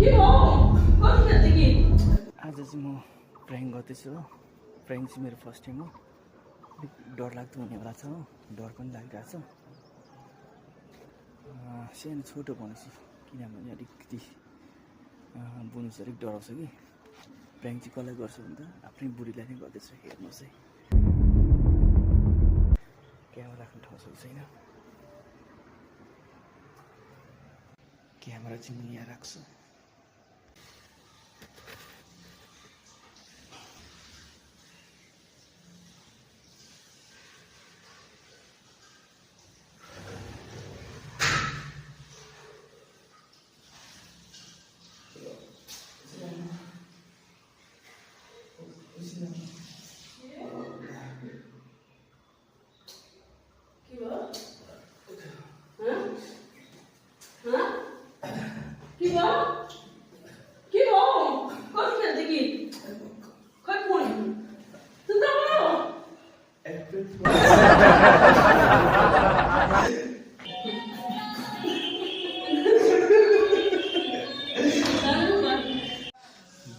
आज चाहिँ म प्र्याङ्क गर्दैछु हो। प्र्याङ्क चाहिँ मेरो फर्स्ट टाइम हो। अलिक डरलाग्दो हुनेवाला छ हो, डर पनि लागिरहेछ। सानो छोटो भनेपछि किनभने अलिकति बुनु चाहिँ अलिक डराउँछ कि। प्र्याङ्क चाहिँ कसलाई गर्छु भन्दा आफ्नै बुढीलाई नै गर्दैछु। हेर्नुहोस् है, क्यामेरा राख्ने ठाउँ छैन। क्यामेरा चाहिँ म यहाँ राख्छु।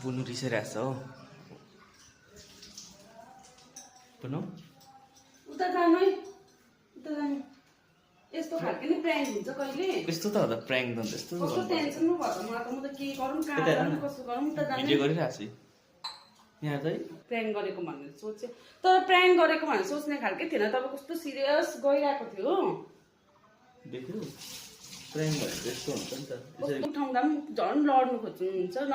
बुनु रिसाइरहेछ हो। बुनु उता जानु है, उता जानु। यस्तो खालको नि प्र्याङ्क हुन्छ कहिले। यस्तो त हो त प्र्याङ्क त यस्तो कस्तो टेन्सन पो भएको म त के गरौँ कहाँ जानु कसो गरौँ उता जानु। भिडियो गरिरहेको छु यहाँ चाहिँ। प्र्याङ्क गरेको भनेर सोचे तर प्र्याङ्क गरेको भनेर सोच्ने खालकै थिएन। तपाईँ कस्तो सिरियस गइरहेको थियो। देख्यौ प्र्याङ्क भनेको यस्तो हुन्छ नि त। उठाउँदा पनि झन् लड्नु खोज्नुहुन्छ न।